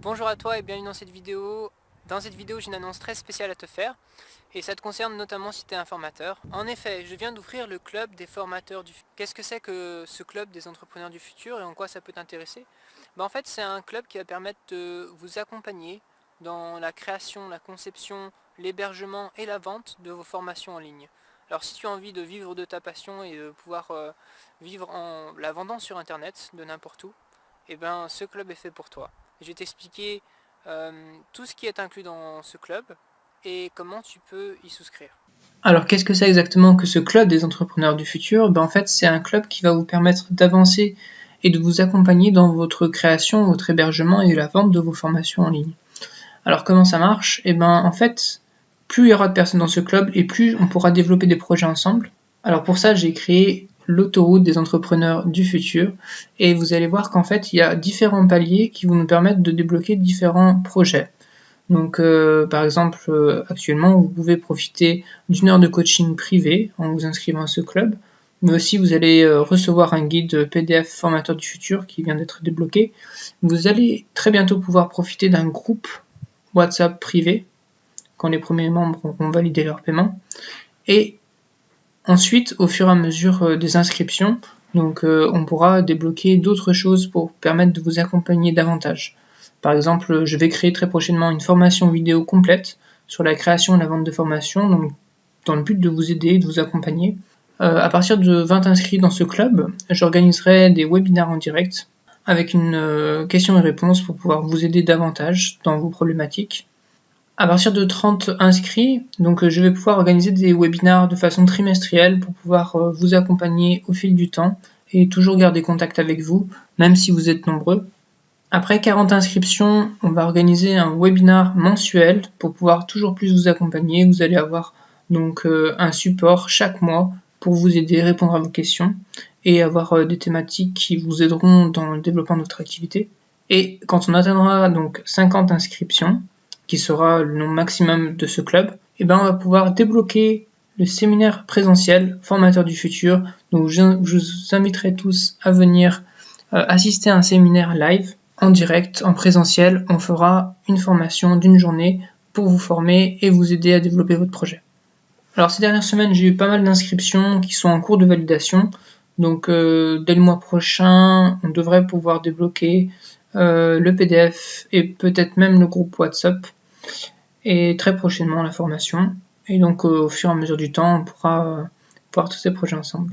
Bonjour à toi et bienvenue dans cette vidéo. Dans cette vidéo, j'ai une annonce très spéciale à te faire et ça te concerne notamment si tu es un formateur. En effet, je viens d'ouvrir le club des formateurs du futur. Qu'est-ce que c'est que ce club des entrepreneurs du futur et en quoi ça peut t'intéresser? En fait, c'est un club qui va permettre de vous accompagner dans la création, la conception, l'hébergement et la vente de vos formations en ligne. Alors si tu as envie de vivre de ta passion et de pouvoir vivre en la vendant sur internet de n'importe où, eh ben ce club est fait pour toi. Je vais t'expliquer tout ce qui est inclus dans ce club et comment tu peux y souscrire. Alors, qu'est-ce que c'est exactement que ce club des entrepreneurs du futur? En fait, c'est un club qui va vous permettre d'avancer et de vous accompagner dans votre création, votre hébergement et la vente de vos formations en ligne. Alors, comment ça marche? En fait, plus il y aura de personnes dans ce club et plus on pourra développer des projets ensemble. Alors, pour ça, j'ai créé l'autoroute des entrepreneurs du futur et vous allez voir qu'en fait, il y a différents paliers qui vont nous permettre de débloquer différents projets. Donc, par exemple, actuellement, vous pouvez profiter d'une heure de coaching privé en vous inscrivant à ce club, mais aussi vous allez recevoir un guide PDF formateur du futur qui vient d'être débloqué. Vous allez très bientôt pouvoir profiter d'un groupe WhatsApp privé quand les premiers membres auront validé leur paiement. Et ensuite, au fur et à mesure des inscriptions, on pourra débloquer d'autres choses pour permettre de vous accompagner davantage. Par exemple, je vais créer très prochainement une formation vidéo complète sur la création et la vente de formations, donc dans le but de vous aider, de vous accompagner. À partir de 20 inscrits dans ce club, j'organiserai des webinaires en direct avec une question et réponse pour pouvoir vous aider davantage dans vos problématiques. À partir de 30 inscrits, je vais pouvoir organiser des webinars de façon trimestrielle pour pouvoir vous accompagner au fil du temps et toujours garder contact avec vous, même si vous êtes nombreux. Après 40 inscriptions, on va organiser un webinar mensuel pour pouvoir toujours plus vous accompagner. Vous allez avoir un support chaque mois pour vous aider, répondre à vos questions et avoir des thématiques qui vous aideront dans le développement de votre activité. Et quand on atteindra 50 inscriptions, qui sera le nombre maximum de ce club, on va pouvoir débloquer le séminaire présentiel formateur du futur. Donc je vous inviterai tous à venir assister à un séminaire live en direct, en présentiel. On fera une formation d'une journée pour vous former et vous aider à développer votre projet. Alors ces dernières semaines, j'ai eu pas mal d'inscriptions qui sont en cours de validation. Donc dès le mois prochain, on devrait pouvoir débloquer le PDF et peut-être même le groupe WhatsApp et très prochainement la formation. Et donc au fur et à mesure du temps, on pourra voir tous ces projets ensemble.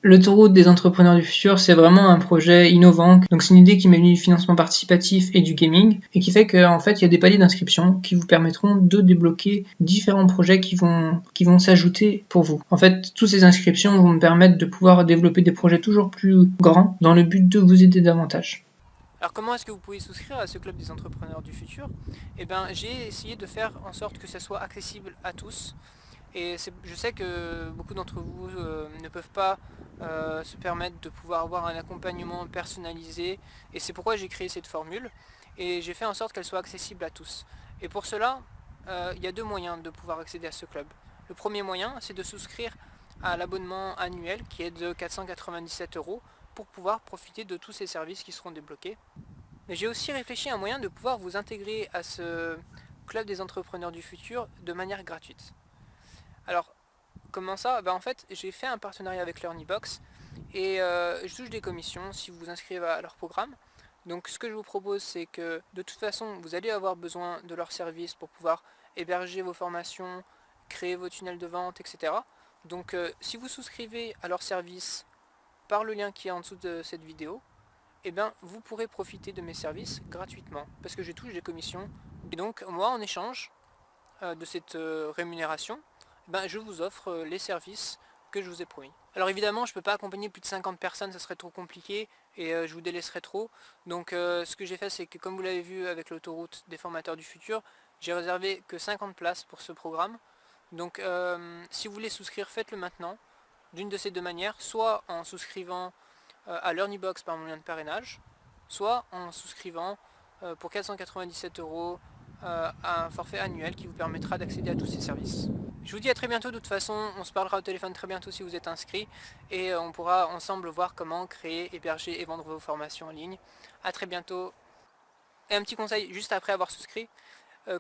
L'autoroute des entrepreneurs du futur, c'est vraiment un projet innovant. Donc c'est une idée qui mêle du financement participatif et du gaming et qui fait qu'en fait il y a des paliers d'inscription qui vous permettront de débloquer différents projets qui vont s'ajouter pour vous. En fait, toutes ces inscriptions vont me permettre de pouvoir développer des projets toujours plus grands dans le but de vous aider davantage. Alors comment est-ce que vous pouvez souscrire à ce club des entrepreneurs du futur? J'ai essayé de faire en sorte que ça soit accessible à tous. Et je sais que beaucoup d'entre vous ne peuvent pas se permettre de pouvoir avoir un accompagnement personnalisé. Et c'est pourquoi j'ai créé cette formule. Et j'ai fait en sorte qu'elle soit accessible à tous. Et pour cela, il y a deux moyens de pouvoir accéder à ce club. Le premier moyen, c'est de souscrire à l'abonnement annuel qui est de 497 € pour pouvoir profiter de tous ces services qui seront débloqués. Mais j'ai aussi réfléchi à un moyen de pouvoir vous intégrer à ce club des entrepreneurs du futur de manière gratuite. Alors, comment ça? En fait, j'ai fait un partenariat avec LearnyBox et je touche des commissions si vous vous inscrivez à leur programme. Donc ce que je vous propose, c'est que de toute façon, vous allez avoir besoin de leurs services pour pouvoir héberger vos formations, créer vos tunnels de vente, etc. Donc si vous souscrivez à leurs services par le lien qui est en dessous de cette vidéo, vous pourrez profiter de mes services gratuitement parce que je touche des commissions. Et donc moi, en échange de cette rémunération, je vous offre les services que je vous ai promis. Alors évidemment, je ne peux pas accompagner plus de 50 personnes, ça serait trop compliqué et je vous délaisserai trop. Donc ce que j'ai fait, c'est que comme vous l'avez vu avec l'autoroute des formateurs du futur, j'ai réservé que 50 places pour ce programme. Donc si vous voulez souscrire, faites-le maintenant, d'une de ces deux manières, soit en souscrivant à LearnyBox par mon lien de parrainage, soit en souscrivant pour 497 € à un forfait annuel qui vous permettra d'accéder à tous ces services. Je vous dis à très bientôt, de toute façon, on se parlera au téléphone très bientôt si vous êtes inscrit et on pourra ensemble voir comment créer, héberger et vendre vos formations en ligne. A très bientôt. Et un petit conseil juste après avoir souscrit,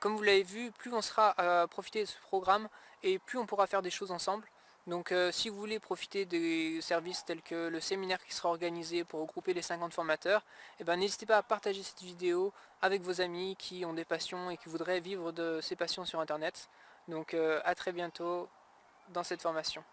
comme vous l'avez vu, plus on sera à profiter de ce programme et plus on pourra faire des choses ensemble. Donc si vous voulez profiter des services tels que le séminaire qui sera organisé pour regrouper les 50 formateurs, eh ben, n'hésitez pas à partager cette vidéo avec vos amis qui ont des passions et qui voudraient vivre de ces passions sur internet. Donc à très bientôt dans cette formation.